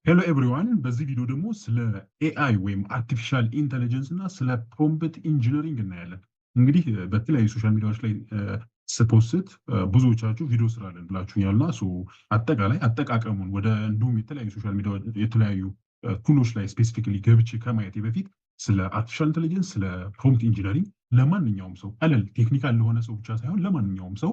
ሄሎ ኤቭሪዋን በዚህ ቪዲዮ ደግሞ ስለ ኤአይ ወይም አርቲፊሻል ኢንተለጀንስ እና ስለ ፕሮምፕት ኢንጂነሪንግ እናያለን። እንግዲህ በተለያዩ ሶሻል ሚዲያዎች ላይ ስፖስት ብዙዎቻችሁ ቪዲዮ ስራለን ብላችሁኛልና አጠቃላይ አጠቃቀሙን ወደ እንዲሁም የተለያዩ ሶሻል ሚዲያ የተለያዩ ቱሎች ላይ ስፔሲፊካሊ ገብቼ ከማየቴ በፊት ስለ አርቲፊሻል ኢንተለጀንስ ስለ ፕሮምፕት ኢንጂነሪንግ ለማንኛውም ሰው ቀለል ቴክኒካል ለሆነ ሰው ብቻ ሳይሆን ለማንኛውም ሰው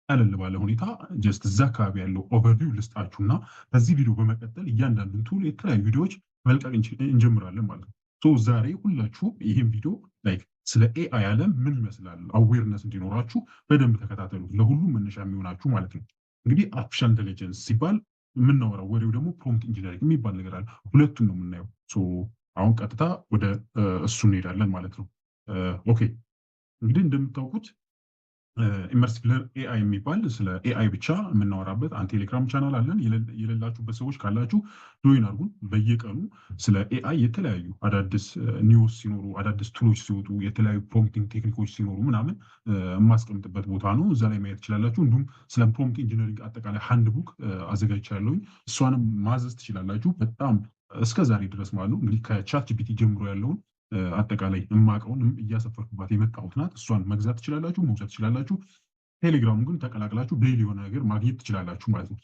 ቀለል ባለ ሁኔታ ጀስት እዛ አካባቢ ያለው ኦቨርቪው ልስጣችሁና በዚህ ቪዲዮ በመቀጠል እያንዳንዱን ቱል የተለያዩ ቪዲዮዎች መልቀቅ እንጀምራለን ማለት ነው። ዛሬ ሁላችሁም ይህን ቪዲዮ ላይክ ስለ ኤአይ ዓለም ምን ይመስላል አዌርነስ እንዲኖራችሁ በደንብ ተከታተሉ። ለሁሉም መነሻ የሚሆናችሁ ማለት ነው። እንግዲህ አርቲፊሻል ኢንቴሊጀንስ ሲባል የምናወራው ወሬው ደግሞ ፕሮምፕት ኢንጂነሪንግ የሚባል ነገር አለ። ሁለቱን ነው የምናየው። አሁን ቀጥታ ወደ እሱ እንሄዳለን ማለት ነው። ኦኬ እንግዲህ እንደምታውቁት ኢመርሲቭ ኤአይ የሚባል ስለ ኤአይ ብቻ የምናወራበት አንድ ቴሌግራም ቻናል አለን። የሌላችሁበት ሰዎች ካላችሁ ጆይን አድርጉን። በየቀኑ ስለ ኤአይ የተለያዩ አዳዲስ ኒውስ ሲኖሩ፣ አዳዲስ ቱሎች ሲወጡ፣ የተለያዩ ፕሮምፕቲንግ ቴክኒኮች ሲኖሩ ምናምን የማስቀምጥበት ቦታ ነው። እዛ ላይ ማየት ትችላላችሁ። እንዲሁም ስለ ፕሮምፕት ኢንጂነሪንግ አጠቃላይ ሃንድ ቡክ አዘጋጅቻለሁኝ። እሷንም ማዘዝ ትችላላችሁ። በጣም እስከዛሬ ድረስ ማለት ነው እንግዲህ ከቻት ጂፒቲ ጀምሮ ያለውን አጠቃላይ የማውቀውን እያሰፈርኩባት የመጣሁት ናት። እሷን መግዛት ትችላላችሁ፣ መውሰድ ትችላላችሁ። ቴሌግራሙ ግን ተቀላቅላችሁ ዴይሊ የሆነ ነገር ማግኘት ትችላላችሁ ማለት ነው።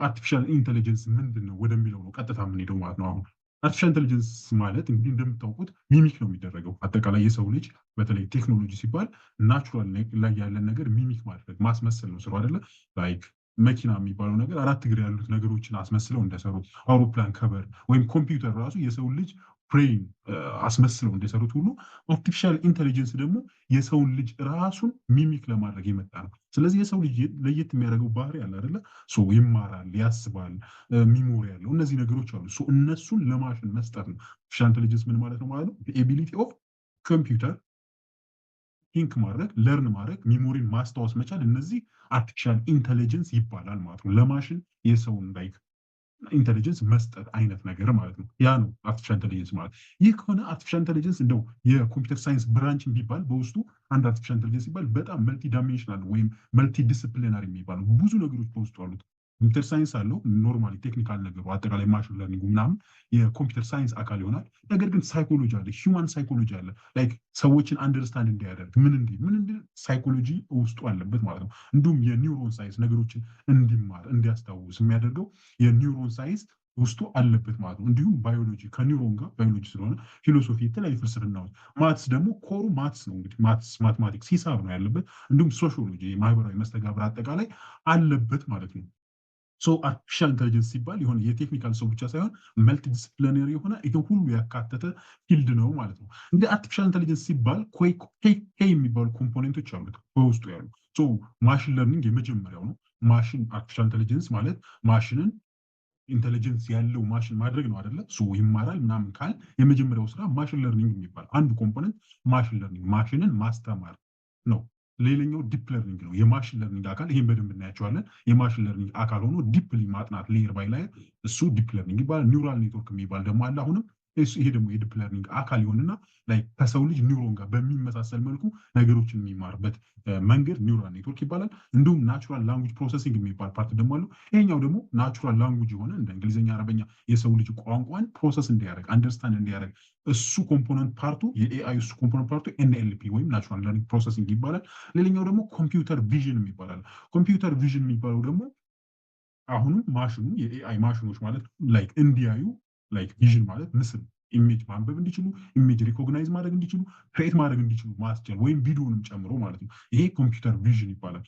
አርቲፊሻል ኢንቴሊጀንስ ምንድን ነው ወደሚለው ነው ቀጥታ የምንሄደው ማለት ነው። አሁን አርቲፊሻል ኢንቴሊጀንስ ማለት እንግዲህ እንደምታውቁት ሚሚክ ነው የሚደረገው። አጠቃላይ የሰው ልጅ በተለይ ቴክኖሎጂ ሲባል ናቹራል ላይ ያለን ነገር ሚሚክ ማድረግ ማስመሰል ነው ስሩ አይደለ? ላይክ መኪና የሚባለው ነገር አራት እግር ያሉት ነገሮችን አስመስለው እንደሰሩት፣ አውሮፕላን ከበር ወይም ኮምፒውተር ራሱ የሰው ልጅ ብሬን አስመስለው እንደሰሩት ሁሉ አርቲፊሻል ኢንቴሊጀንስ ደግሞ የሰውን ልጅ ራሱን ሚሚክ ለማድረግ የመጣ ነው። ስለዚህ የሰው ልጅ ለየት የሚያደርገው ባህሪ አለ አይደለ? ይማራል፣ ያስባል፣ ሚሞሪ ያለው እነዚህ ነገሮች አሉ። እነሱን ለማሽን መስጠት ነው። አርቲፊሻል ኢንቴሊጀንስ ምን ማለት ነው ማለት ነው? ኤቢሊቲ ኦፍ ኮምፒውተር ቲንክ ማድረግ፣ ለርን ማድረግ፣ ሚሞሪን ማስታወስ መቻል፣ እነዚህ አርቲፊሻል ኢንቴሊጀንስ ይባላል ማለት ነው። ለማሽን የሰውን ላይክ ኢንቴሊጀንስ መስጠት አይነት ነገር ማለት ነው። ያ ነው አርቲፊሻል ኢንቴሊጀንስ ማለት። ይህ ከሆነ አርቲፊሻል ኢንቴሊጀንስ እንደው የኮምፒውተር ሳይንስ ብራንች ቢባል በውስጡ አንድ አርቲፊሻል ኢንቴሊጀንስ ሲባል በጣም መልቲ ዳይሜንሽናል ወይም መልቲ ዲስፕሊናሪ የሚባሉ ብዙ ነገሮች በውስጡ አሉት። ኮምፒውተር ሳይንስ አለው ኖርማሊ ቴክኒካል ነገሩ አጠቃላይ ማሽን ለርኒንግ ምናምን የኮምፒውተር ሳይንስ አካል ይሆናል። ነገር ግን ሳይኮሎጂ አለ፣ ሂውማን ሳይኮሎጂ አለ። ላይክ ሰዎችን አንደርስታንድ እንዲያደርግ ምን እንዲህ ሳይኮሎጂ ውስጡ አለበት ማለት ነው። እንዲሁም የኒውሮን ሳይንስ ነገሮችን እንዲማር እንዲያስታውስ የሚያደርገው የኒውሮን ሳይንስ ውስጡ አለበት ማለት ነው። እንዲሁም ባዮሎጂ ከኒውሮን ጋር ባዮሎጂ ስለሆነ ፊሎሶፊ፣ የተለያዩ ፍልስፍናዎች፣ ማትስ ደግሞ ኮሩ ማትስ ነው እንግዲህ ማትማቲክስ ሂሳብ ነው ያለበት። እንዲሁም ሶሺዮሎጂ ማህበራዊ መስተጋብር አጠቃላይ አለበት ማለት ነው። አርቲፊሻል ኢንቴሊጀንስ ሲባል የሆነ የቴክኒካል ሰው ብቻ ሳይሆን መልቲ ዲስፕሊነሪ የሆነ ይሄ ሁሉ ያካተተ ፊልድ ነው ማለት ነው። እንግዲህ አርቲፊሻል ኢንቴሊጀንስ ሲባል የሚባሉ ኮምፖኔንቶች አሉት በውስጡ ያሉ። ማሽን ለርኒንግ የመጀመሪያው ነው። ማሽን አርቲፊሻል ኢንቴሊጀንስ ማለት ማሽንን ኢንቴሊጀንስ ያለው ማሽን ማድረግ ነው አይደለ? ይማራል ምናምን ካል የመጀመሪያው ስራ ማሽን ለርኒንግ የሚባል አንዱ ኮምፖነንት ማሽን ለርኒንግ ማሽንን ማስተማር ነው። ሌላኛው ዲፕ ለርኒንግ ነው። የማሽን ለርኒንግ አካል ይሄን በደንብ እናያቸዋለን። የማሽን ለርኒንግ አካል ሆኖ ዲፕሊ ማጥናት ሌየር ባይ ላየር እሱ ዲፕ ለርኒንግ ይባላል። ኒውራል ኔትወርክ የሚባል ደግሞ አለ አሁንም ይሄ ደግሞ የዲፕ ለርኒንግ አካል ይሆንና ከሰው ልጅ ኒውሮን ጋር በሚመሳሰል መልኩ ነገሮችን የሚማርበት መንገድ ኒውራል ኔትወርክ ይባላል። እንዲሁም ናቹራል ላንጉጅ ፕሮሰሲንግ የሚባል ፓርት ደግሞ አለው። ይሄኛው ደግሞ ናቹራል ላንጉጅ የሆነ እንደ እንግሊዝኛ፣ አረበኛ የሰው ልጅ ቋንቋን ፕሮሰስ እንዲያደርግ አንደርስታንድ እንዲያደርግ እሱ ኮምፖነንት ፓርቱ የኤአይ እሱ ኮምፖነንት ፓርቱ ኤንኤልፒ ወይም ናቹራል ለርኒንግ ፕሮሰሲንግ ይባላል። ሌላኛው ደግሞ ኮምፒውተር ቪዥን የሚባላል። ኮምፒውተር ቪዥን የሚባለው ደግሞ አሁንም ማሽኑ የኤአይ ማሽኖች ማለት እንዲያዩ ቪዥን ማለት ምስል ኢሜጅ ማንበብ እንዲችሉ ኢሜጅ ሪኮግናይዝ ማድረግ እንዲችሉ ክሬት ማድረግ እንዲችሉ ማስቻል ወይም ቪዲዮንም ጨምሮ ማለት ነው። ይሄ ኮምፒውተር ቪዥን ይባላል።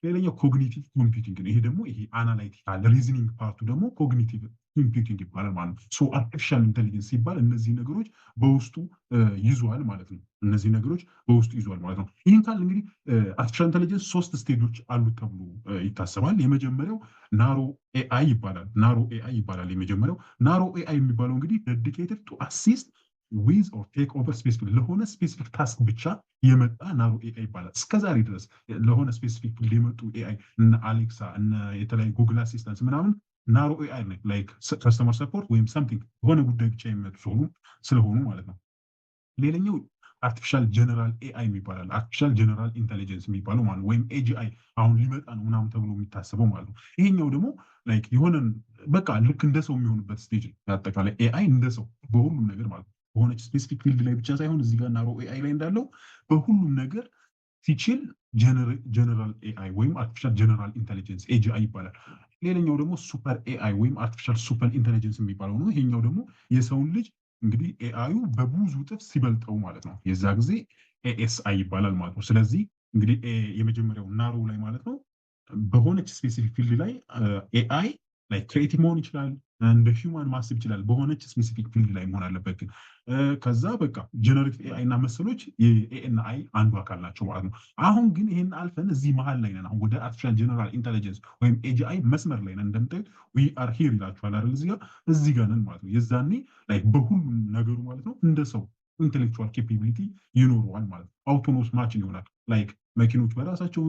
ሌላኛው ኮግኒቲቭ ኮምፒውቲንግ ነው። ይሄ ደግሞ ይሄ አናላይቲካል ሪዝኒንግ ፓርቱ ደግሞ ኮግኒቲቭ ኮምፒውቲንግ ይባላል ማለት ነው። አርቲፊሻል ኢንቴሊጀንስ ሲባል እነዚህ ነገሮች በውስጡ ይዟል ማለት ነው። እነዚህ ነገሮች በውስጡ ይዟል ማለት ነው። ይህን ካል እንግዲህ አርቲፊሻል ኢንቴሊጀንስ 3 ስቴጆች አሉት ተብሎ ይታሰባል። የመጀመሪያው ናሮ ኤአይ ይባላል። የመጀመሪያው ናሮ ኤአይ የሚባለው እንግዲህ ዴዲኬትድ ቱ አሲስት ዊዝ ኦር ቴክ ኦቨር ስፔሲፊክ ለሆነ ስፔሲፊክ ታስክ ብቻ የመጣ ናሮ ኤአይ ይባላል። እስከዛሬ ድረስ ለሆነ ስፔሲፊክ ፊልድ የመጡ ኤአይ እነ አሌክሳ እነ የተለያዩ ጉግል አሲስታንስ ምናምን ናሮ ኤአይ ላይክ ከስተመር ሰፖርት ወይም ሳምቲንግ የሆነ ጉዳይ ብቻ የሚመጡ ስለሆኑ ማለት ነው። ሌላኛው አርቲፊሻል ጀነራል ኤአይ የሚባላል አርቲፊሻል ጀነራል ኢንቴሊጀንስ የሚባለው ማለት ነው። ወይም ኤጂአይ አሁን ሊመጣ ነው ምናምን ተብሎ የሚታሰበው ማለት ነው። ይሄኛው ደግሞ ላይክ የሆነን በቃ ልክ እንደ ሰው የሚሆንበት ስቴጅ አጠቃላይ ኤአይ እንደ ሰው በሁሉም ነገር ማለት ነው። በሆነች ስፔሲፊክ ፊልድ ላይ ብቻ ሳይሆን እዚህ ጋር ናሮ ኤአይ ላይ እንዳለው በሁሉም ነገር ሲችል ጀነራል ኤአይ ወይም አርቲፊሻል ጀነራል ኢንቴሊጀንስ ኤጂአይ ይባላል። ሌላኛው ደግሞ ሱፐር ኤአይ ወይም አርቲፊሻል ሱፐር ኢንቴሊጀንስ የሚባለው ነው። ይሄኛው ደግሞ የሰውን ልጅ እንግዲህ ኤአዩ በብዙ እጥፍ ሲበልጠው ማለት ነው። የዛ ጊዜ ኤኤስአይ ይባላል ማለት ነው። ስለዚህ እንግዲህ የመጀመሪያው ናሮ ላይ ማለት ነው በሆነች ስፔሲፊክ ፊልድ ላይ ኤአይ ላይ ክሬቲቭ መሆን ይችላል፣ እንደ ሂውማን ማስብ ይችላል። በሆነች ስፔሲፊክ ፊልድ ላይ መሆን አለበት ግን ከዛ በቃ ጀነሬቲቭ ኤአይ እና መሰሎች የኤኤንአይ አንዱ አካል ናቸው ማለት ነው። አሁን ግን ይሄን አልፈን እዚህ መሀል ላይ ነን። አሁን ወደ አርቲፊሻል ጀነራል ኢንቴሊጀንስ ወይም ኤጂአይ መስመር ላይ ነን። እንደምታዩት ዊ አር ሂር ይላችኋል አይደል? እዚህ ጋር ነን ማለት ነው። የዛኔ ላይ በሁሉም ነገሩ ማለት ነው እንደ ሰው ኢንቴሌክቹዋል ኬፓቢሊቲ ይኖረዋል ማለት ነው። አውቶኖስ ማችን ይሆናል። ላይክ መኪኖች በራሳቸው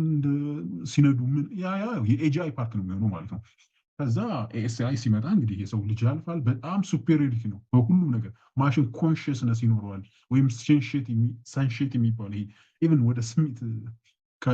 ሲነዱ ምን ያ የኤጂአይ ፓርት ነው የሚሆነው ማለት ነው። ከዛ ኤኤስአይ ሲመጣ እንግዲህ የሰው ልጅ ያልፋል። በጣም ሱፔሪዮሪቲ ነው በሁሉም ነገር። ማሽን ኮንሽስነስ ይኖረዋል ወይም ሰንሼት የሚባለው ይሄ ኢቨን ወደ ስሜት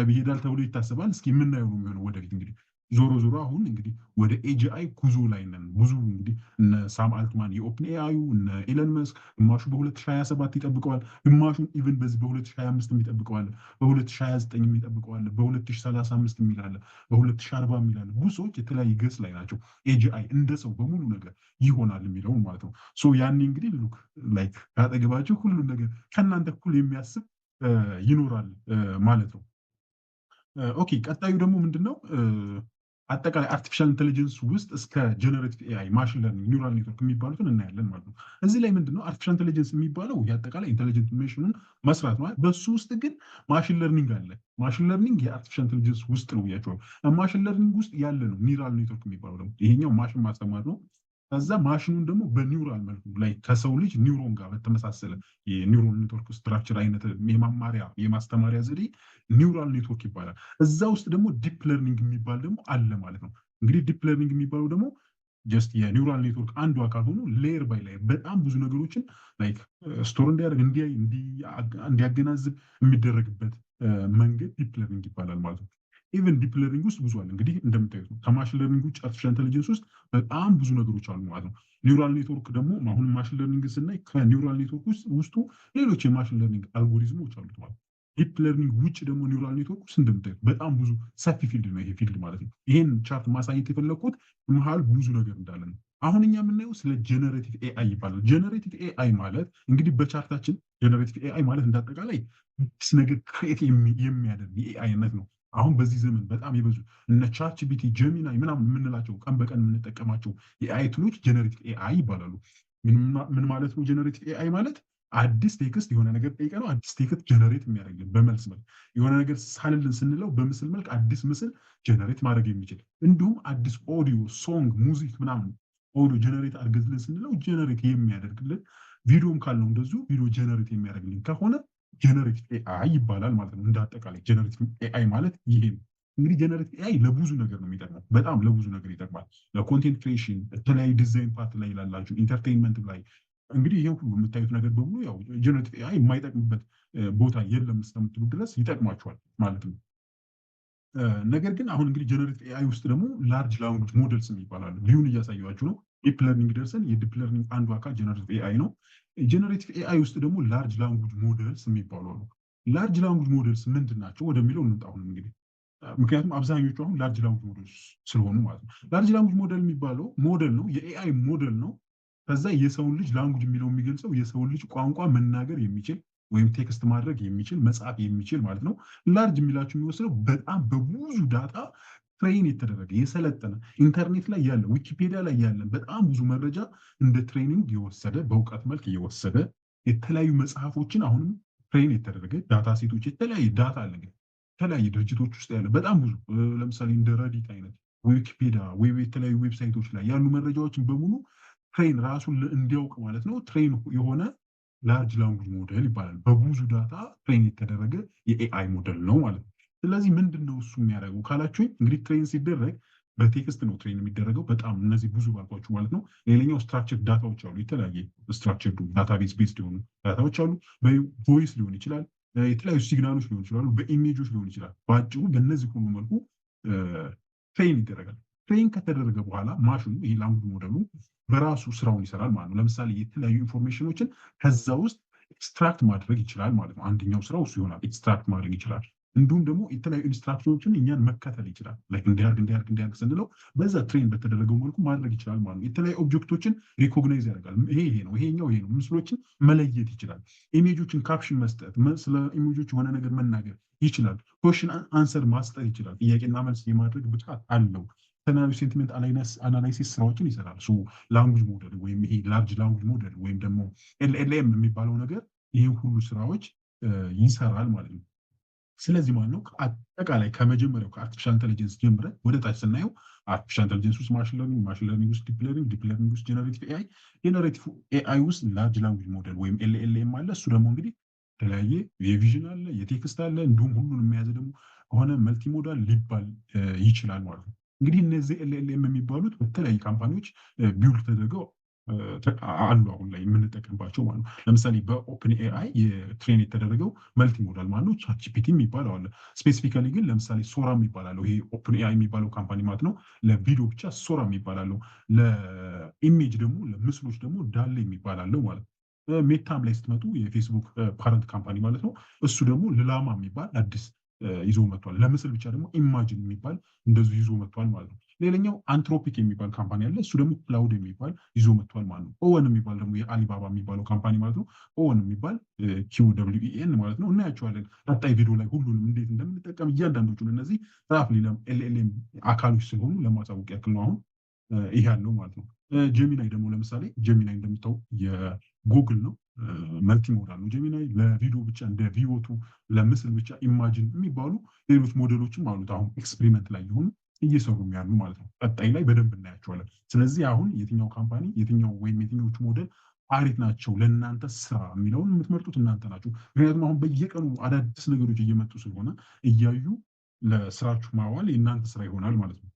ይሄዳል ተብሎ ይታሰባል። እስኪ የምናየው ነው የሚሆነው ወደፊት እንግዲህ ዞሮ አሁን እንግዲህ ወደ ኤጂአይ ጉዞ ላይ ነን። ብዙ እንግዲህ እነ ሳም አልትማን የኦፕን ኤአዩ እነ ኤለን መስክ ግማሹ በ2027 ይጠብቀዋል፣ ግማሹን ኢቨን በዚህ በ2025 የሚጠብቀዋል፣ በ2029 የሚጠብቀዋል፣ በ2035 የሚላለ፣ በ2040 የሚላለ። ብዙ ሰዎች የተለያየ ገጽ ላይ ናቸው። ኤጂአይ እንደ ሰው በሙሉ ነገር ይሆናል የሚለውን ማለት ነው። ያኔ እንግዲህ ሉክ ላይክ ካጠገባቸው ሁሉም ነገር ከእናንተ እኩል የሚያስብ ይኖራል ማለት ነው። ኦኬ ቀጣዩ ደግሞ ምንድን ነው? አጠቃላይ አርቲፊሻል ኢንቴሊጀንስ ውስጥ እስከ ጀነሬቲቭ ኤአይ ማሽን ለርኒንግ ኒውራል ኔትወርክ የሚባሉትን እናያለን ማለት ነው። እዚህ ላይ ምንድነው አርቲፊሻል ኢንቴሊጀንስ የሚባለው የአጠቃላይ ኢንቴሊጀንት ኢንፎርሜሽኑን መስራት ነው። በሱ ውስጥ ግን ማሽን ለርኒንግ አለ። ማሽን ለርኒንግ የአርቲፊሻል ኢንቴሊጀንስ ውስጥ ነው ብያቸዋለሁ። ማሽን ለርኒንግ ውስጥ ያለ ነው ኒውራል ኔትወርክ የሚባለው ደግሞ ይሄኛው ማሽን ማስተማር ነው። ከዛ ማሽኑን ደግሞ በኒውራል መልኩ ላይ ከሰው ልጅ ኒውሮን ጋር በተመሳሰለ የኒውሮን ኔትወርክ ስትራክቸር አይነት የማማሪያ የማስተማሪያ ዘዴ ኒውራል ኔትወርክ ይባላል። እዛ ውስጥ ደግሞ ዲፕ ለርኒንግ የሚባል ደግሞ አለ ማለት ነው። እንግዲህ ዲፕ ለርኒንግ የሚባለው ደግሞ ጀስት የኒውራል ኔትወርክ አንዱ አካል ሆኖ ሌየር ባይ ሌየር በጣም ብዙ ነገሮችን ላይክ ስቶር እንዲያደርግ እንዲያገናዝብ የሚደረግበት መንገድ ዲፕ ለርኒንግ ይባላል ማለት ነው። ኢቨን ዲፕ ለርኒንግ ውስጥ ብዙ አለ። እንግዲህ እንደምታዩት ነው ከማሽን ለርኒንግ ውጭ አርቲፊሻል ኢንቴሊጀንስ ውስጥ በጣም ብዙ ነገሮች አሉ ማለት ነው። ኒውራል ኔትወርክ ደግሞ አሁን ማሽን ለርኒንግ ስናይ ከኒውራል ኔትወርክ ውስጡ ሌሎች የማሽን ለርኒንግ አልጎሪዝሞች አሉት ማለት ነው። ዲፕ ለርኒንግ ውጭ ደግሞ ኒውራል ኔትወርክ ውስጥ እንደምታዩት በጣም ብዙ ሰፊ ፊልድ ነው ይሄ ፊልድ ማለት ነው። ይሄን ቻርት ማሳየት የፈለግኩት መሀል ብዙ ነገር እንዳለ ነው። አሁን እኛ የምናየው ስለ ጀነሬቲቭ ኤአይ ይባላል። ጀነሬቲቭ ኤአይ ማለት እንግዲህ በቻርታችን ጀነሬቲቭ ኤአይ ማለት እንዳጠቃላይ አዲስ ነገር ክሬት የሚያደርግ የኤአይ አይነት ነው። አሁን በዚህ ዘመን በጣም የበዙ እነ ቻትጂፒቲ ጀሚናይ ምናምን የምንላቸው ቀን በቀን የምንጠቀማቸው የኤአይ ቱሎች ጀነሬቲቭ ኤአይ ይባላሉ። ምን ማለት ነው? ጀነሬቲቭ ኤአይ ማለት አዲስ ቴክስት የሆነ ነገር ጠይቀ ነው አዲስ ቴክስት ጀነሬት የሚያደርግልን በመልስ መልክ የሆነ ነገር ሳልልን ስንለው በምስል መልክ አዲስ ምስል ጀነሬት ማድረግ የሚችል እንዲሁም አዲስ ኦዲዮ ሶንግ ሙዚክ ምናምን ኦዲዮ ጀነሬት አድርገልን ስንለው ጀነሬት የሚያደርግልን ቪዲዮም ካልነው እንደዚሁ ቪዲዮ ጀነሬት የሚያደርግልን ከሆነ ጀነሬቲቭ ኤአይ ይባላል ማለት ነው። እንደ አጠቃላይ ጀነሬቲቭ ኤአይ ማለት ይሄ ነው። እንግዲህ ጀነሬቲቭ ኤአይ ለብዙ ነገር ነው የሚጠቅመው። በጣም ለብዙ ነገር ይጠቅማል። ለኮንቴንት ክሪኤሽን፣ የተለያዩ ዲዛይን ፓርት ላይ ላላችሁ፣ ኢንተርቴይንመንት ላይ እንግዲህ ይሄ ሁሉ የምታዩት ነገር በሙሉ ያው ጀነሬቲቭ ኤአይ የማይጠቅምበት ቦታ የለም እስከምትሉ ድረስ ይጠቅማቸዋል ማለት ነው። ነገር ግን አሁን እንግዲህ ጀነሬቲቭ ኤአይ ውስጥ ደግሞ ላርጅ ላንጉጅ ሞዴልስ የሚባላሉ ቪውን እያሳያችሁ ነው። ዲፕ ለርኒንግ ደርሰን የዲፕ ለርኒንግ አንዱ አካል ጀነሬቲቭ ኤአይ ነው። ጀነሬቲቭ ኤአይ ውስጥ ደግሞ ላርጅ ላንጉጅ ሞዴልስ የሚባሉ አሉ። ላርጅ ላንጉጅ ሞዴልስ ምንድን ናቸው ወደሚለው እንምጣ። አሁን እንግዲህ ምክንያቱም አብዛኞቹ አሁን ላርጅ ላንጉጅ ሞዴልስ ስለሆኑ ማለት ነው። ላርጅ ላንጉጅ ሞዴል የሚባለው ሞዴል ነው፣ የኤአይ ሞዴል ነው። ከዛ የሰውን ልጅ ላንጉጅ የሚለው የሚገልጸው የሰውን ልጅ ቋንቋ መናገር የሚችል ወይም ቴክስት ማድረግ የሚችል መጻፍ የሚችል ማለት ነው። ላርጅ የሚላቸው የሚወስደው በጣም በብዙ ዳታ ትሬን የተደረገ የሰለጠነ ኢንተርኔት ላይ ያለ ዊኪፔዲያ ላይ ያለ በጣም ብዙ መረጃ እንደ ትሬኒንግ የወሰደ በእውቀት መልክ የወሰደ የተለያዩ መጽሐፎችን አሁንም ትሬን የተደረገ ዳታ ሴቶች የተለያየ ዳታ አለ የተለያየ ድርጅቶች ውስጥ ያለ በጣም ብዙ ለምሳሌ እንደ ረዲት አይነት ዊኪፔዲያ ወይ የተለያዩ ዌብሳይቶች ላይ ያሉ መረጃዎችን በሙሉ ትሬን ራሱን እንዲያውቅ ማለት ነው ትሬን የሆነ ላርጅ ላንጉጅ ሞዴል ይባላል። በብዙ ዳታ ትሬን የተደረገ የኤአይ ሞዴል ነው ማለት ነው። ስለዚህ ምንድን ነው እሱ የሚያደርገው ካላችሁኝ እንግዲህ ትሬን ሲደረግ በቴክስት ነው ትሬን የሚደረገው። በጣም እነዚህ ብዙ ባልኳችሁ ማለት ነው። ሌላኛው ስትራክቸር ዳታዎች አሉ። የተለያየ ስትራክቸር ዳታቤዝ ቤዝድ የሆኑ ዳታዎች አሉ። በቮይስ ሊሆን ይችላል፣ የተለያዩ ሲግናሎች ሊሆን ይችላሉ፣ በኢሜጆች ሊሆን ይችላል። በአጭሩ በእነዚህ ሁሉ መልኩ ትሬን ይደረጋል። ትሬን ከተደረገ በኋላ ማሽኑ ይሄ ላንጉጅ ሞዴሉ በራሱ ስራውን ይሰራል ማለት ነው። ለምሳሌ የተለያዩ ኢንፎርሜሽኖችን ከዛ ውስጥ ኤክስትራክት ማድረግ ይችላል ማለት ነው። አንደኛው ስራው እሱ ይሆናል፣ ኤክስትራክት ማድረግ ይችላል። እንዲሁም ደግሞ የተለያዩ ኢንስትራክሽኖችን እኛን መከተል ይችላል። እንዲያርግ ስንለው በዛ ትሬን በተደረገው መልኩ ማድረግ ይችላል ማለት ነው። የተለያዩ ኦብጀክቶችን ሪኮግናይዝ ያደርጋል። ይሄ ነው፣ ይሄኛው ይሄ ነው። ምስሎችን መለየት ይችላል። ኢሜጆችን ካፕሽን መስጠት፣ ስለ ኢሜጆች የሆነ ነገር መናገር ይችላል። ኮሽን አንሰር ማስጠር ይችላል። ጥያቄና መልስ የማድረግ ብቃት አለው። የተለያዩ ሴንቲሜንት አናላይሲስ ስራዎችን ይሰራል። ላንጉጅ ሞዴል ወይም ይሄ ላርጅ ላንጉጅ ሞዴል ወይም ደግሞ ኤልኤልኤም የሚባለው ነገር ይህ ሁሉ ስራዎች ይሰራል ማለት ነው። ስለዚህ ማለት ነው አጠቃላይ ከመጀመሪያው ከአርቲፊሻል ኢንቴሊጀንስ ጀምረን ወደ ታች ስናየው አርቲፊሻል ኢንቴሊጀንስ ውስጥ ማሽን ለርኒንግ፣ ማሽን ለርኒንግ ውስጥ ዲፕ ለርኒንግ፣ ዲፕ ለርኒንግ ውስጥ ጀነሬቲቭ ኤአይ፣ ጀነሬቲቭ ኤአይ ውስጥ ላርጅ ላንጉጅ ሞዴል ወይም ኤልኤልኤም አለ። እሱ ደግሞ እንግዲህ የተለያየ የቪዥን አለ፣ የቴክስት አለ፣ እንዲሁም ሁሉን የሚያዘ ደግሞ ከሆነ መልቲ ሞዳል ሊባል ይችላል ማለት ነው። እንግዲህ እነዚህ ኤልኤልኤም የሚባሉት በተለያዩ ካምፓኒዎች ቢውልድ ተደርገው አሉ አሁን ላይ የምንጠቀምባቸው ማለት ነው። ለምሳሌ በኦፕን ኤአይ የትሬን የተደረገው መልቲ ሞዳል ማለት ነው ቻትጂፒቲ የሚባለው አለ። ስፔሲፊካሊ ግን ለምሳሌ ሶራ የሚባላለው ይሄ ኦፕን ኤአይ የሚባለው ካምፓኒ ማለት ነው። ለቪዲዮ ብቻ ሶራ የሚባላለው፣ ለኢሜጅ ደግሞ ለምስሎች ደግሞ ዳሌ የሚባላለው ማለት ነው። ሜታም ላይ ስትመጡ የፌስቡክ ፓረንት ካምፓኒ ማለት ነው። እሱ ደግሞ ልላማ የሚባል አዲስ ይዞ መጥቷል። ለምስል ብቻ ደግሞ ኢማጂን የሚባል እንደዚሁ ይዞ መጥቷል ማለት ነው። ሌላኛው አንትሮፒክ የሚባል ካምፓኒ አለ። እሱ ደግሞ ክላውድ የሚባል ይዞ መጥቷል ማለት ነው። ኦወን የሚባል ደግሞ የአሊባባ የሚባለው ካምፓኒ ማለት ነው። ኦወን የሚባል QWEN ማለት ነው። እናያቸዋለን ቀጣይ ቪዲዮ ላይ ሁሉንም እንዴት እንደምንጠቀም እያንዳንዶቹን። እነዚህ ራፍ ኤልኤልኤም አካሎች ስለሆኑ ለማሳወቅ ያክል ነው አሁን ይህ ያለው ማለት ነው። ጀሚናይ ደግሞ ለምሳሌ ጀሚናይ እንደምታው የጉግል ነው። መልቲ ሞዳል ነው ጀሚናይ። ለቪዲዮ ብቻ እንደ ቪኦቱ፣ ለምስል ብቻ ኢማጂን የሚባሉ ሌሎች ሞዴሎችም አሉት። አሁን ኤክስፔሪመንት ላይ የሆኑ እየሰሩ ያሉ ማለት ነው። ቀጣይ ላይ በደንብ እናያቸዋለን። ስለዚህ አሁን የትኛው ካምፓኒ የትኛው ወይም የትኞቹ ሞዴል አሪፍ ናቸው ለእናንተ ስራ የሚለውን የምትመርጡት እናንተ ናችሁ። ምክንያቱም አሁን በየቀኑ አዳዲስ ነገሮች እየመጡ ስለሆነ እያዩ ለስራችሁ ማዋል የእናንተ ስራ ይሆናል ማለት ነው።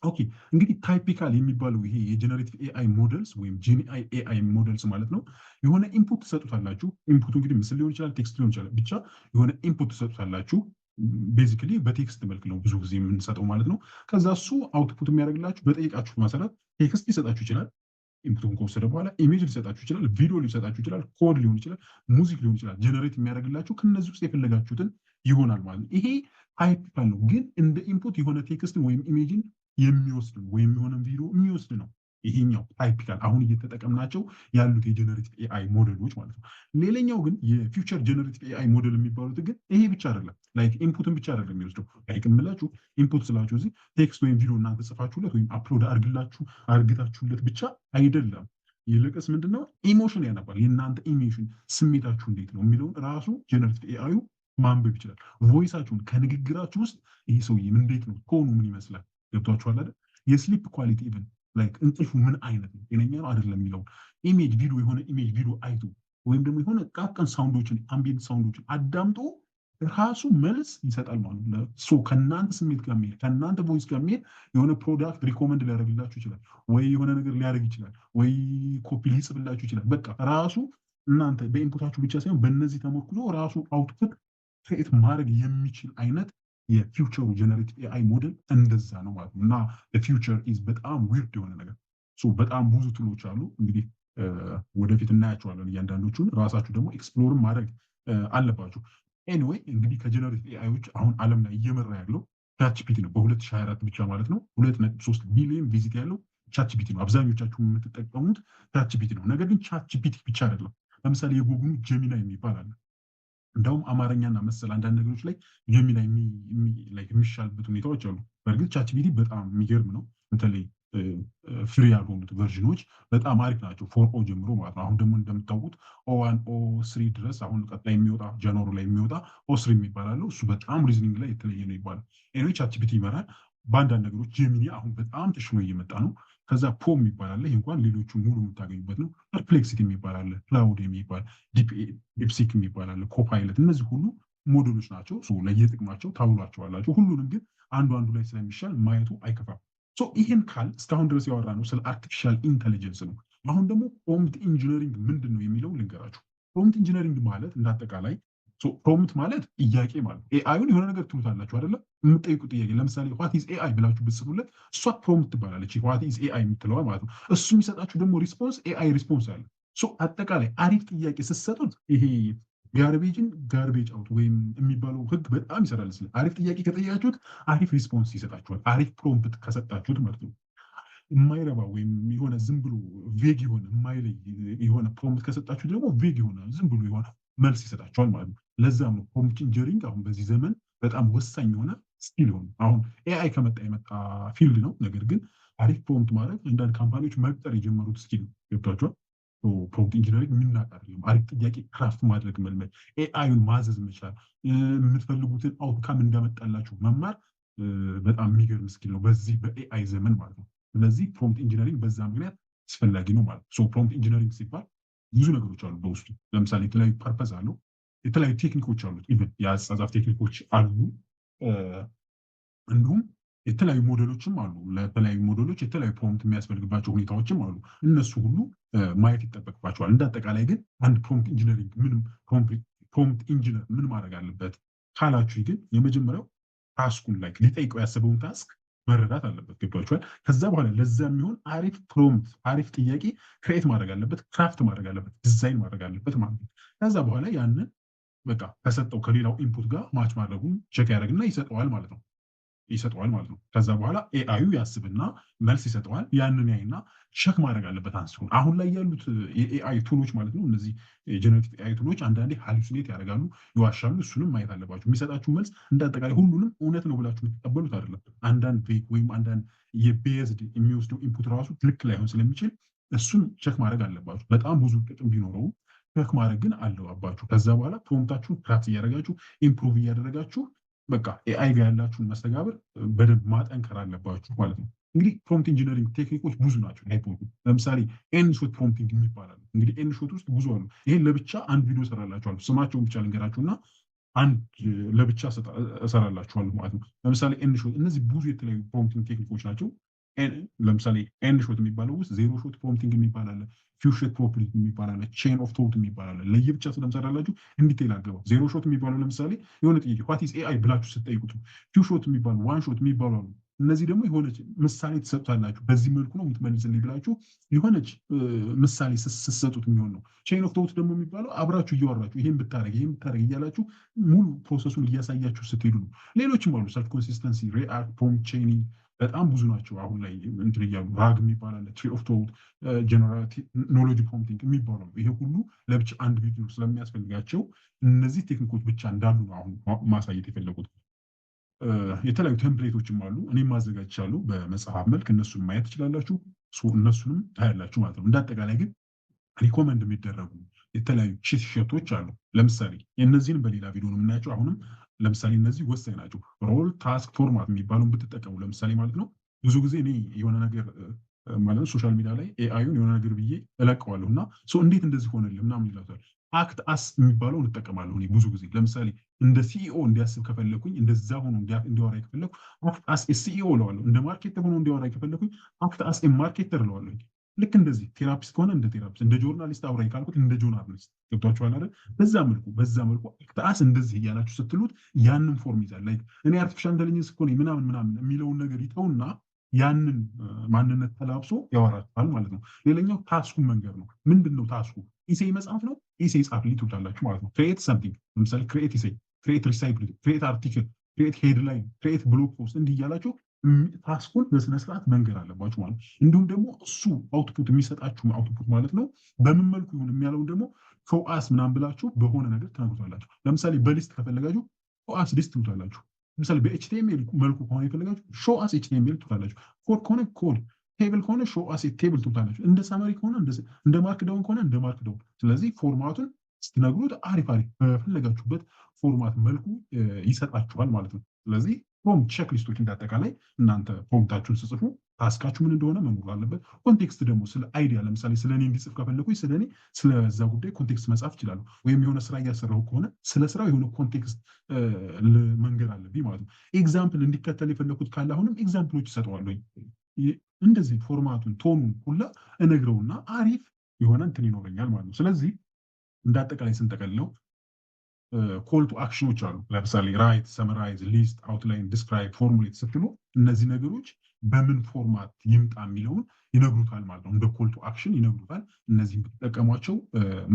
ኦኬ እንግዲህ ታይፒካል የሚባለው ይሄ የጀነሬቲቭ ኤአይ ሞዴልስ ወይም ጂኒአይ ኤአይ ሞዴልስ ማለት ነው። የሆነ ኢንፑት ትሰጡታላችሁ። ኢንፑቱ እንግዲህ ምስል ሊሆን ይችላል፣ ቴክስት ሊሆን ይችላል። ብቻ የሆነ ኢንፑት ትሰጡታላችሁ። ቤዚክሊ በቴክስት መልክ ነው ብዙ ጊዜ የምንሰጠው ማለት ነው። ከዛ እሱ አውትፑት የሚያደርግላችሁ በጠየቃችሁት መሰረት ቴክስት ሊሰጣችሁ ይችላል። ኢንፑቱን ከወሰደ በኋላ ኢሜጅ ሊሰጣችሁ ይችላል፣ ቪዲዮ ሊሰጣችሁ ይችላል፣ ኮድ ሊሆን ይችላል፣ ሙዚክ ሊሆን ይችላል። ጀነሬት የሚያደርግላችሁ ከነዚህ ውስጥ የፈለጋችሁትን ይሆናል ማለት ነው። ይሄ ታይፒካል ነው፣ ግን እንደ ኢንፑት የሆነ ቴክስትን ወይም ኢሜጅን የሚወስድ ነው ወይም የሆነ ቪዲዮ የሚወስድ ነው። ይሄኛው ታይፒካል አሁን እየተጠቀምናቸው ያሉት የጀነሬቲቭ ኤአይ ሞዴሎች ማለት ነው። ሌላኛው ግን የፊውቸር ጀነሬቲቭ ኤአይ ሞዴል የሚባሉት ግን ይሄ ብቻ አይደለም፣ ላይክ ኢንፑትን ብቻ አይደለም የሚወስደው። ላይክ የምላችሁ ኢንፑት ስላችሁ እዚህ ቴክስት ወይም ቪዲዮ እናንተ ጽፋችሁለት ወይም አፕሎድ አርግታችሁለት ብቻ አይደለም። ይልቅስ ምንድነው ኢሞሽን ያነባል። የእናንተ ኢሞሽን ስሜታችሁ እንዴት ነው የሚለውን ራሱ ጀነሬቲቭ ኤአዩ ማንበብ ይችላል። ቮይሳችሁን ከንግግራችሁ ውስጥ ይሄ ሰውዬ እንዴት ነው ቶኑ ምን ይመስላል ገብቷችኋል አይደል? የስሊፕ ኳሊቲ ኢቭን ላይክ እንቅልፉ ምን አይነት ነው ጤነኛ ነው አይደለም የሚለው ኢሜጅ ቪዲዮ የሆነ ኢሜጅ ቪዲዮ አይቶ ወይም ደግሞ የሆነ ቃቀን ሳውንዶችን አምቢየንት ሳውንዶችን አዳምጦ ራሱ መልስ ይሰጣል ማለት ነው። ከእናንተ ስሜት ጋር የሚሄድ ከእናንተ ቮይስ ጋር የሚሄድ የሆነ ፕሮዳክት ሪኮመንድ ሊያደርግላችሁ ይችላል፣ ወይ የሆነ ነገር ሊያደርግ ይችላል፣ ወይ ኮፒ ሊጽፍላችሁ ይችላል። በቃ ራሱ እናንተ በኢንፑታችሁ ብቻ ሳይሆን በእነዚህ ተሞክሮ ራሱ አውትፑት ክሬት ማድረግ የሚችል አይነት የፊውቸሩ ጀነሬቲቭ ኤአይ ሞዴል እንደዛ ነው ማለት ነው። እና ፊውቸር ኢዝ በጣም ዊርድ የሆነ ነገር በጣም ብዙ ትሎች አሉ። እንግዲህ ወደፊት እናያቸዋለን እያንዳንዶቹን። ራሳችሁ ደግሞ ኤክስፕሎርም ማድረግ አለባችሁ። ኤኒዌይ እንግዲህ ከጀነሬቲቭ ኤአይዎች አሁን ዓለም ላይ እየመራ ያለው ቻትጂፒቲ ነው። በ2024 ብቻ ማለት ነው 2.3 ቢሊዮን ቪዚት ያለው ቻትጂፒቲ ነው። አብዛኞቻችሁ የምትጠቀሙት ቻትጂፒቲ ነው። ነገር ግን ቻትጂፒቲ ብቻ አይደለም። ለምሳሌ የጉግሉ ጀሚናይ የሚባል አለ። እንደውም አማርኛና መሰል አንዳንድ ነገሮች ላይ ጀሚናይ የሚሻልበት ሁኔታዎች አሉ። በእርግጥ ቻትጂፒቲ በጣም የሚገርም ነው። በተለይ ፍሪ ያልሆኑት ቨርዥኖች በጣም አሪፍ ናቸው፣ 4ኦ ጀምሮ ማለት ነው። አሁን ደግሞ እንደምታውቁት ኦ1 ኦ3 ድረስ አሁን ቀጣይ የሚወጣ ጃንዋሪ ላይ የሚወጣ ኦ3 የሚባላለው እሱ በጣም ሪዝኒንግ ላይ የተለየ ነው ይባላል። ኤኒዌይ ቻትጂፒቲ ይመራል በአንዳንድ ነገሮች። ጀሚኒ አሁን በጣም ተሽሎ እየመጣ ነው። ከዛ ፖም ይባላል። ይህ እንኳን ሌሎቹ ሙሉ የምታገኙበት ነው። ፐርፕሌክሲቲ የሚባላለ፣ ክላውድ የሚባል ዲፕሲክ የሚባላለ፣ ኮፓይለት፣ እነዚህ ሁሉ ሞዴሎች ናቸው። ለየጥቅማቸው ታውሏቸዋላቸው። ሁሉንም ግን አንዱ ላይ ስለሚሻል ማየቱ አይከፋም። ይህን ካል እስካሁን ድረስ ያወራ ነው ስለ አርቲፊሻል ኢንተሊጀንስ ነው። አሁን ደግሞ ፕሮምፕት ኢንጂነሪንግ ምንድን ነው የሚለው ልንገራችሁ። ፕሮምፕት ኢንጂነሪንግ ማለት እንዳጠቃላይ ፕሮምፕት ማለት ጥያቄ ማለት ኤአይን የሆነ ነገር ትሉታላችሁ አይደለም? የምጠይቁት ጥያቄ ለምሳሌ ዋት ኢዝ ኤአይ ብላችሁ ብትጽፉለት እሷ ፕሮምፕት ትባላለች። ዋት ኢዝ ኤአይ የምትለዋ ማለት ነው። እሱ የሚሰጣችሁ ደግሞ ሪስፖንስ ኤአይ ሪስፖንስ አለ። አጠቃላይ አሪፍ ጥያቄ ስትሰጡት ይሄ ጋርቤጅን ጋርቤጅ አውት ወይም የሚባለው ህግ በጣም ይሰራል። አሪፍ ጥያቄ ከጠያችሁት አሪፍ ሪስፖንስ ይሰጣችኋል። አሪፍ ፕሮምፕት ከሰጣችሁት ማለት ነው። የማይረባ ወይም የሆነ ዝም ብሎ ቬግ የሆነ የማይለይ የሆነ ፕሮምፕት ከሰጣችሁት ደግሞ ቬግ የሆነ ዝም ብሎ የሆነ መልስ ይሰጣችኋል ማለት ነው። ለዛም ነው ፕሮምፕት ኢንጂነሪንግ አሁን በዚህ ዘመን በጣም ወሳኝ የሆነ ስኪል ሆነ። አሁን ኤአይ ከመጣ የመጣ ፊልድ ነው። ነገር ግን አሪፍ ፕሮምፕት ማድረግ አንዳንድ ካምፓኒዎች መቅጠር የጀመሩት ስኪል ነው። ገብቷችኋል? ፕሮምፕት ኢንጂነሪንግ የምናውቅ አይደለም። አሪፍ ጥያቄ ክራፍት ማድረግ መልመድ፣ ኤአዩን ማዘዝ መቻል፣ የምትፈልጉትን አውትካም እንዳመጣላችሁ መማር በጣም የሚገርም ስኪል ነው በዚህ በኤአይ ዘመን ማለት ነው። ስለዚህ ፕሮምፕት ኢንጂነሪንግ በዛ ምክንያት አስፈላጊ ነው ማለት ነው። ፕሮምፕት ኢንጂነሪንግ ሲባል ብዙ ነገሮች አሉ በውስጡ። ለምሳሌ የተለያዩ ፐርፐዝ አለው፣ የተለያዩ ቴክኒኮች አሉት። ኢቨን የአጻጻፍ ቴክኒኮች አሉ። እንዲሁም የተለያዩ ሞዴሎችም አሉ። ለተለያዩ ሞዴሎች የተለያዩ ፕሮምፕት የሚያስፈልግባቸው ሁኔታዎችም አሉ። እነሱ ሁሉ ማየት ይጠበቅባቸዋል። እንዳጠቃላይ ግን አንድ ፕሮምፕት ኢንጂነሪንግ ፕሮምፕት ኢንጂነር ምን ማድረግ አለበት ካላችሁ ግን የመጀመሪያው ታስኩን ላይ ሊጠይቀው ያሰበውን ታስክ መረዳት አለበት። ገብቷችኋል? ከዛ በኋላ ለዛ የሚሆን አሪፍ ፕሮምፕት አሪፍ ጥያቄ ክሬት ማድረግ አለበት፣ ክራፍት ማድረግ አለበት፣ ዲዛይን ማድረግ አለበት ማለት ነው። ከዛ በኋላ ያንን በቃ ከሰጠው ከሌላው ኢንፑት ጋር ማች ማድረጉን ቼክ ያደርግና ይሰጠዋል ማለት ነው። ከዛ በኋላ ኤአዩ ያስብና መልስ ይሰጠዋል። ያንን ያይና ቸክ ማድረግ አለበት አንስሆን። አሁን ላይ ያሉት የኤአይ ቱሎች ማለት ነው፣ እነዚህ የጀነሬቲቭ ኤአይ ቱሎች አንዳንዴ ሃሉሲኔት ያደርጋሉ፣ ይዋሻሉ። እሱንም ማየት አለባቸው። የሚሰጣችሁ መልስ እንዳጠቃላይ ሁሉንም እውነት ነው ብላችሁ የምትቀበሉት አይደለም። አንዳንድ ፌክ ወይም አንዳንድ የቤዝድ የሚወስደው ኢንፑት ራሱ ልክ ላይሆን ስለሚችል እሱን ቸክ ማድረግ አለባችሁ። በጣም ብዙ ጥቅም ቢኖረው ቸክ ማድረግ ግን አለባችሁ። ከዛ በኋላ ፕሮምፕታችሁን ክራፍት እያደረጋችሁ ኢምፕሩቭ እያደረጋችሁ በቃ ኤአይ ጋር ያላችሁን መስተጋብር በደንብ ማጠንከር አለባችሁ ማለት ነው። እንግዲህ ፕሮምፕት ኢንጂነሪንግ ቴክኒኮች ብዙ ናቸው። ለምሳሌ ኤንሾት ፕሮምፕቲንግ የሚባላሉ። እንግዲህ ኤንሾት ውስጥ ብዙ አሉ። ይሄን ለብቻ አንድ ቪዲዮ እሰራላችኋለሁ። ስማቸውን ብቻ ልንገራችሁና አንድ ለብቻ እሰራላችኋለሁ ማለት ነው። ለምሳሌ ኤንሾት፣ እነዚህ ብዙ የተለያዩ ፕሮምፕቲንግ ቴክኒኮች ናቸው። ለምሳሌ ኤንድ ሾት የሚባለው ውስጥ ዜሮ ሾት ፕሮምፕቲንግ የሚባል አለ፣ ፊው ሾት ፕሮምፕቲንግ የሚባል አለ፣ ቼን ኦፍ ቶት የሚባል አለ። ለየብቻ ስለምሰራላችሁ እንዲቴል አገባው። ዜሮ ሾት የሚባለው ለምሳሌ የሆነ ጥያቄ ዋት ኢዝ ኤአይ ብላችሁ ስትጠይቁት፣ ፊው ሾት የሚባሉ ዋን ሾት የሚባሉ አሉ። እነዚህ ደግሞ የሆነች ምሳሌ ትሰጡታላችሁ። በዚህ መልኩ ነው የምትመልስልኝ ብላችሁ የሆነች ምሳሌ ስትሰጡት የሚሆን ነው። ቼን ኦፍ ቶት ደግሞ የሚባለው አብራችሁ እያወራችሁ ይሄን ብታደረግ እያላችሁ ሙሉ ፕሮሰሱን እያሳያችሁ ስትሄዱ ነው። ሌሎችም አሉ፣ ሰልፍ ኮንሲስተንሲ፣ ሪአክት፣ ፕሮምፕት ቼኒንግ በጣም ብዙ ናቸው። አሁን ላይ እንትን እያሉ ራግ የሚባል አለ፣ ትሪ ኦፍ ቶት፣ ጀነራቲቭ ኖሎጂ ፕሮምፕቲንግ የሚባለው ይሄ ሁሉ ለብቻ አንድ ቪዲዮ ስለሚያስፈልጋቸው እነዚህ ቴክኒኮች ብቻ እንዳሉ ነው አሁን ማሳየት የፈለጉት። የተለያዩ ቴምፕሌቶችም አሉ፣ እኔም ማዘጋጅቻለሁ በመጽሐፍ መልክ። እነሱን ማየት ትችላላችሁ፣ እነሱንም ታያላችሁ ማለት ነው። እንዳጠቃላይ ግን ሪኮመንድ የሚደረጉ የተለያዩ ቺት ሼቶች አሉ። ለምሳሌ የእነዚህን በሌላ ቪዲዮ ነው የምናያቸው። አሁንም ለምሳሌ እነዚህ ወሳኝ ናቸው። ሮል ታስክ ፎርማት የሚባለውን ብትጠቀሙ ለምሳሌ ማለት ነው። ብዙ ጊዜ እኔ የሆነ ነገር ማለት ሶሻል ሚዲያ ላይ ኤአዩን የሆነ ነገር ብዬ እለቀዋለሁ እና እንዴት እንደዚህ ሆነልህ ምናምን ይላታል። አክት አስ የሚባለው እንጠቀማለሁ እኔ ብዙ ጊዜ። ለምሳሌ እንደ ሲኢኦ እንዲያስብ ከፈለኩኝ፣ እንደዛ ሆኖ እንዲያወራ ከፈለኩ አክት አስ ሲኢኦ እለዋለሁ። እንደ ማርኬተር ሆኖ እንዲያወራ ከፈለኩኝ አክት አስ ማርኬተር እለዋለሁ። ልክ እንደዚህ ቴራፒስት ከሆነ እንደ ቴራፒስት፣ እንደ ጆርናሊስት አውራኝ ካልኩት እንደ ጆርናሊስት። ገብቷችኋል አይደል? በዛ መልኩ አክታስ እንደዚህ እያላችሁ ስትሉት ያንን ፎርም ይዛል። ላይክ እኔ አርቲፊሻል ኢንተለጀንስ እኮ ነኝ ምናምን የሚለውን ነገር ይተውና ያንን ማንነት ተላብሶ ያወራችኋል ማለት ነው። ሌላኛው ታስኩን መንገድ ነው። ምንድን ነው ታስኩ? ኢሴይ መጽሐፍ ነው። ኢሴይ ጻፍልኝ ትሉታላችሁ ማለት ነው። ክሬኤት ሰምቲንግ፣ ለምሳሌ ክሬኤት ኢሴይ፣ ክሬኤት ሪሳይክል፣ ክሬኤት አርቲክል፣ ክሬኤት ሄድላይን፣ ክሬኤት ብሎግ ፖስት እንዲህ እያላችሁ ታስኩን በስነስርዓት መንገድ አለባችሁ ማለት ነው። እንዲሁም ደግሞ እሱ አውትፑት የሚሰጣችሁ አውትፑት ማለት ነው በምን መልኩ ይሁን የሚያለውን ደግሞ ሾአስ ምናምን ብላችሁ በሆነ ነገር ትነግሩታላችሁ። ለምሳሌ በሊስት ከፈለጋችሁ ሾአስ ሊስት ትሉታላችሁ። ለምሳሌ በኤችቲኤምኤል መልኩ ከሆነ የፈለጋችሁ ሾአስ ኤችቲኤምኤል ትሉታላችሁ። ኮድ ከሆነ ኮድ፣ ቴብል ከሆነ ሾአስ ቴብል ትሉታላችሁ። እንደ ሳመሪ ከሆነ እንደ ማርክዳውን ከሆነ እንደ ማርክዳውን። ስለዚህ ፎርማቱን ስትነግሩት አሪፍ በፈለጋችሁበት ፎርማት መልኩ ይሰጣችኋል ማለት ነው። ስለዚህ ፕሮምፕት ቼክሊስቶች እንዳጠቃላይ እናንተ ፕሮምፕታችሁን ስጽፉ ታስካችሁ ምን እንደሆነ መኖር አለበት። ኮንቴክስት ደግሞ ስለ አይዲያ ለምሳሌ ስለ እኔ እንዲጽፍ ከፈለኩኝ ስለ እኔ ስለዛ ጉዳይ ኮንቴክስት መጻፍ እችላለሁ። ወይም የሆነ ስራ እያሰራሁ ከሆነ ስለ ስራው የሆነ ኮንቴክስት መንገድ አለብኝ ማለት ነው። ኤግዛምፕል እንዲከተል የፈለኩት ካለ አሁንም ኤግዛምፕሎች ይሰጠዋለሁ። እንደዚህ ፎርማቱን ቶኑን ሁላ እነግረውና አሪፍ የሆነ እንትን ይኖረኛል ማለት ነው። ስለዚህ እንደ አጠቃላይ ስንጠቀልለው ኮል ቱ አክሽኖች አሉ። ለምሳሌ ራይት፣ ሰመራይዝ፣ ሊስት፣ አውትላይን፣ ዲስክራይብ፣ ፎርሙሌት ስትሉ እነዚህ ነገሮች በምን ፎርማት ይምጣ የሚለውን ይነግሩታል ማለት ነው። እንደ ኮል ቱ አክሽን ይነግሩታል። እነዚህም ብትጠቀሟቸው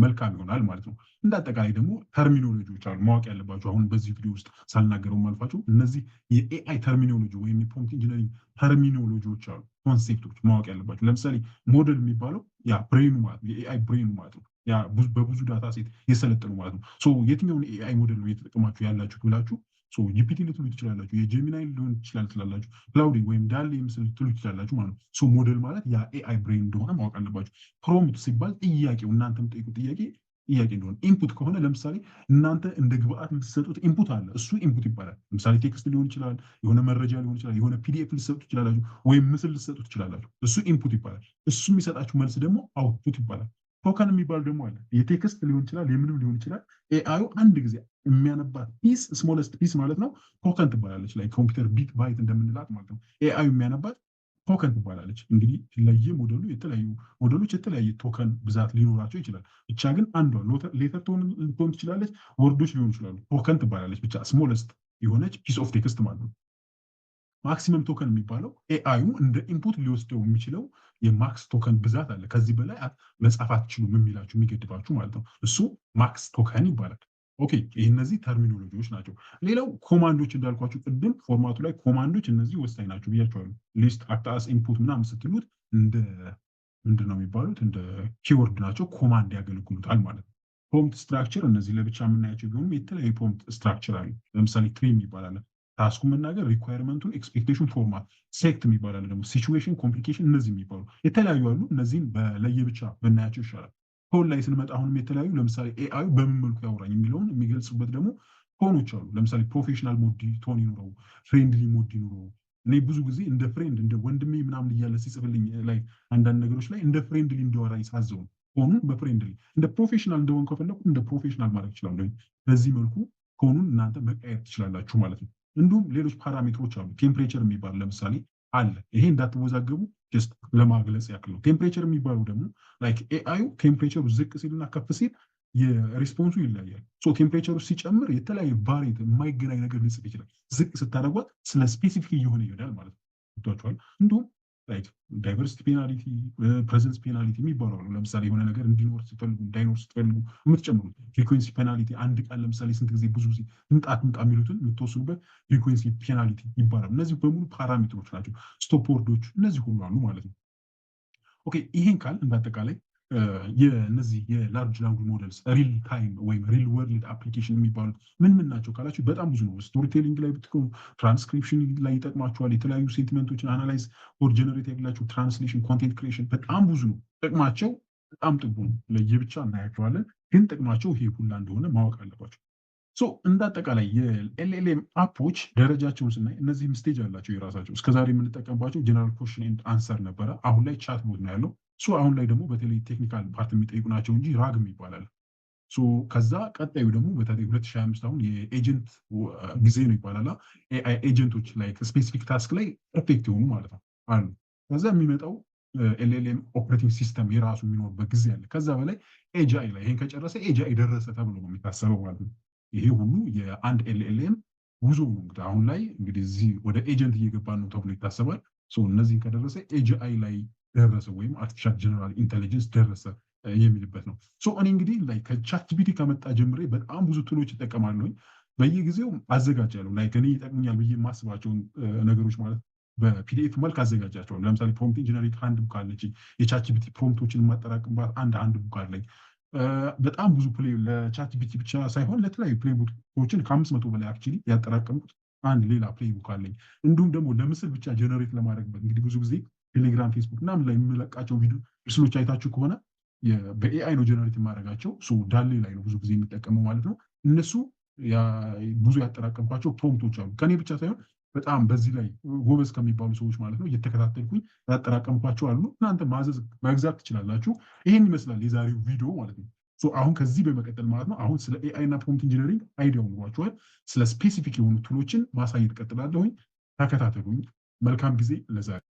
መልካም ይሆናል ማለት ነው። እንደ አጠቃላይ ደግሞ ተርሚኖሎጂዎች አሉ ማወቅ ያለባቸው። አሁን በዚህ ቪዲዮ ውስጥ ሳልናገረው ማልፋቸው እነዚህ የኤአይ ተርሚኖሎጂ ወይም የፕሮምፕት ኢንጂነሪንግ ተርሚኖሎጂዎች አሉ፣ ኮንሴፕቶች ማወቅ ያለባቸው። ለምሳሌ ሞዴል የሚባለው ያ ብሬኑ ማለት ነው፣ የኤአይ ብሬኑ ማለት ነው። ያ በብዙ ዳታ ሴት የሰለጠኑ ማለት ነው። የትኛውን ኤአይ ሞዴል ነው እየተጠቀማችሁ ያላችሁ ብላችሁ ጂፒቲ ልትሉ ትችላላችሁ፣ የጀሚናይ ሊሆን ይችላል ትላላችሁ፣ ክላውዲ ወይም ዳሌ ምስል ልትሉ ትችላላችሁ ማለት ነው። ሞዴል ማለት ያ ኤአይ ብሬን እንደሆነ ማወቅ አለባችሁ። ፕሮምፕት ሲባል ጥያቄው እናንተ የምጠይቁት ጥያቄ እንደሆነ፣ ኢንፑት ከሆነ ለምሳሌ እናንተ እንደ ግብአት የምትሰጡት ኢንፑት አለ፣ እሱ ኢንፑት ይባላል። ለምሳሌ ቴክስት ሊሆን ይችላል፣ የሆነ መረጃ ሊሆን ይችላል፣ የሆነ ፒዲኤፍ ልትሰጡ ትችላላችሁ፣ ወይም ምስል ልትሰጡ ትችላላችሁ፣ እሱ ኢንፑት ይባላል። እሱ የሚሰጣችሁ መልስ ደግሞ አውትፑት ይባላል። ቶከን የሚባል ደግሞ አለ፣ የቴክስት ሊሆን ይችላል፣ የምንም ሊሆን ይችላል። ኤአዩ አንድ ጊዜ የሚያነባት ፒስ ስሞለስት ፒስ ማለት ነው ቶከን ትባላለች። ላይ ኮምፒውተር ቢት ባይት እንደምንላት ማለት ነው። ኤአዩ የሚያነባት ቶከን ትባላለች። እንግዲህ ለየ ሞዴሉ የተለያዩ ሞዴሎች የተለያየ ቶከን ብዛት ሊኖራቸው ይችላል። ብቻ ግን አንዷ ሌተር ልትሆን ትችላለች፣ ወርዶች ሊሆኑ ይችላሉ። ቶከን ትባላለች ብቻ ስሞለስት የሆነች ፒስ ኦፍ ቴክስት ማለት ነው። ማክሲመም ቶከን የሚባለው ኤአዩ እንደ ኢንፑት ሊወስደው የሚችለው የማክስ ቶከን ብዛት አለ። ከዚህ በላይ መጻፍ አትችሉም የሚላችሁ የሚገድባችሁ ማለት ነው። እሱ ማክስ ቶከን ይባላል። ኦኬ፣ እነዚህ ተርሚኖሎጂዎች ናቸው። ሌላው ኮማንዶች እንዳልኳችሁ ቅድም ፎርማቱ ላይ ኮማንዶች እነዚህ ወሳኝ ናቸው ብያቸዋለሁ። ሊስት፣ አክታስ፣ ኢንፑት ምናምን ስትሉት እንደ ምንድን ነው የሚባሉት? እንደ ኪወርድ ናቸው። ኮማንድ ያገለግሉታል ማለት ነው። ፕሮምፕት ስትራክቸር እነዚህ ለብቻ የምናያቸው ቢሆንም የተለያዩ ፕሮምፕት ስትራክቸር አሉ። ለምሳሌ ትሪም ይባላል ታስኩ መናገር፣ ሪኳየርመንቱን፣ ኤክስፔክቴሽን፣ ፎርማት፣ ሴክት የሚባላል ደግሞ ሲቹዌሽን፣ ኮምፕሊኬሽን እነዚህ የሚባሉ የተለያዩ አሉ። እነዚህን ለየብቻ ብናያቸው ይሻላል። ቶን ላይ ስንመጣ አሁንም የተለያዩ ለምሳሌ ኤአዩ በምን መልኩ ያወራኝ የሚለውን የሚገልጽበት ደግሞ ቶኖች አሉ። ለምሳሌ ፕሮፌሽናል ሞድ ቶን ይኑረው፣ ፍሬንድሊ ሞድ ይኑረው። እኔ ብዙ ጊዜ እንደ ፍሬንድ እንደ ወንድሜ ምናምን እያለ ሲጽፍልኝ ላይ አንዳንድ ነገሮች ላይ እንደ ፍሬንድሊ እንዲያወራኝ ሳዘው ቶኑን በፍሬንድሊ፣ እንደ ፕሮፌሽናል እንደሆን ከፈለኩ እንደ ፕሮፌሽናል ማድረግ ይችላለሁ። በዚህ መልኩ ቶኑን እናንተ መቀየር ትችላላችሁ ማለት ነው። እንዲሁም ሌሎች ፓራሜትሮች አሉ። ቴምፕሬቸር የሚባል ለምሳሌ አለ። ይሄ እንዳትወዛገቡ ጀስት ለማግለጽ ያክል ነው። ቴምፕሬቸር የሚባለው ደግሞ ላይክ ኤአዩ ቴምፕሬቸሩ ዝቅ ሲልና ከፍ ሲል የሪስፖንሱ ይለያያል። ቴምፕሬቸሩ ሲጨምር የተለያየ ቫሪት የማይገናኝ ነገር ሊጽፍ ይችላል። ዝቅ ስታደርጓት ስለ ስፔሲፊክ እየሆነ ይሄዳል ማለት ነው። እንዲሁም ዳይቨርሲቲ ፔናሊቲ፣ ፕሬዘንስ ፔናሊቲ የሚባሉ አሉ። ለምሳሌ የሆነ ነገር እንዲኖር ስትፈልጉ እንዳይኖር ስትፈልጉ የምትጨምሩት ፍሪኩዌንሲ ፔናሊቲ፣ አንድ ቃል ለምሳሌ ስንት ጊዜ ብዙ ጊዜ ምጣት የሚሉትን የምትወስኑበት ፍሪኩዌንሲ ፔናሊቲ ይባላል። እነዚህ በሙሉ ፓራሜትሮች ናቸው። ስቶፕ ወርዶች እነዚህ ሁሉ አሉ ማለት ነው። ኦኬ፣ ይሄን ካል እንዳጠቃላይ የነዚህ የላርጅ ላንጉጅ ሞዴልስ ሪል ታይም ወይም ሪል ወርልድ አፕሊኬሽን የሚባሉት ምን ናቸው ካላችሁ በጣም ብዙ ነው። ስቶሪቴሊንግ ላይ ብትቆሙ፣ ትራንስክሪፕሽን ላይ ይጠቅማችኋል። የተለያዩ ሴንቲመንቶችን አናላይዝ ኦር ጀነሬት ያላችሁ ትራንስሌሽን፣ ኮንቴንት ክሬሽን በጣም ብዙ ነው። ጥቅማቸው በጣም ጥቡ ነው። ለየብቻ እናያቸዋለን፣ ግን ጥቅማቸው ይሄ ሁላ እንደሆነ ማወቅ አለባቸው። እንዳጠቃላይ የኤልኤልኤም አፖች ደረጃቸውን ስናይ እነዚህም ስቴጅ አላቸው የራሳቸው። እስከዛሬ የምንጠቀምባቸው ጀነራል ኮሽን ኤንድ አንሰር ነበረ። አሁን ላይ ቻት ቦት ነው ያለው። አሁን ላይ ደግሞ በተለይ ቴክኒካል ፓርት የሚጠይቁ ናቸው እንጂ ራግም ይባላል። ከዛ ቀጣዩ ደግሞ በተለይ 2025 አሁን የኤጀንት ጊዜ ነው ይባላል። ኤአይ ኤጀንቶች ላይ ስፔሲፊክ ታስክ ላይ ፐርፌክት የሆኑ ማለት ነው አሉ። ከዛ የሚመጣው ኤልኤልኤም ኦፕሬቲንግ ሲስተም የራሱ የሚኖርበት ጊዜ አለ። ከዛ በላይ ኤጂአይ ላይ ይሄን ከጨረሰ ኤጂአይ ደረሰ ተብሎ ነው የሚታሰበው ማለት ነው። ይሄ ሁሉ የአንድ ኤልኤልኤም ጉዞ ነው። እንግዲህ አሁን ላይ እንግዲህ እዚህ ወደ ኤጀንት እየገባን ነው ተብሎ ይታሰባል። እነዚህን ከደረሰ ኤጂአይ ላይ ደረሰ ወይም አርቲፊሻል ጀነራል ኢንቴሊጀንስ ደረሰ የሚልበት ነው። እኔ እንግዲህ ላይ ከቻት ጂፒቲ ከመጣ ጀምሬ በጣም ብዙ ቱሎች ይጠቀማለሁኝ። በየጊዜው አዘጋጃለሁ። ላይ ከኔ ይጠቅሙኛል ብዬ የማስባቸውን ነገሮች ማለት በፒዲኤፍ መልክ አዘጋጃቸዋለሁ። ለምሳሌ ፕሮምፕት ኢንጂነሪንግ አንድ ቡክ አለች። የቻት ጂፒቲ ፕሮምፕቶችን የማጠራቅምባት አንድ ቡክ አለኝ። በጣም ብዙ ፕሌይ ለቻት ጂፒቲ ብቻ ሳይሆን ለተለያዩ ፕሌይ ቡኮችን ከ500 በላይ አክቹዋሊ ያጠራቀምኩት አንድ ሌላ ፕሌይ ቡክ አለኝ። እንዲሁም ደግሞ ለምስል ብቻ ጀነሬት ለማድረግበት እንግዲህ ብዙ ጊዜ ቴሌግራም፣ ፌስቡክ ምናምን ላይ የምለቃቸው ምስሎች አይታችሁ ከሆነ በኤአይ ነው ጀነሬት የማደርጋቸው። ዳሌ ላይ ነው ብዙ ጊዜ የሚጠቀመው ማለት ነው። እነሱ ብዙ ያጠራቀምኳቸው ፕሮምፕቶች አሉ። ከኔ ብቻ ሳይሆን በጣም በዚህ ላይ ጎበዝ ከሚባሉ ሰዎች ማለት ነው እየተከታተልኩኝ ያጠራቀምኳቸው አሉ። እናንተ ማዘዝ መግዛት ትችላላችሁ። ይሄን ይመስላል የዛሬው ቪዲዮ ማለት ነው። አሁን ከዚህ በመቀጠል ማለት ነው አሁን ስለ ኤአይ እና ፕሮምፕት ኢንጂነሪንግ አይዲያው ኖሯችኋል። ስለ ስፔሲፊክ የሆኑ ቱሎችን ማሳየት ቀጥላለሁኝ። ተከታተሉኝ። መልካም ጊዜ ለዛሬ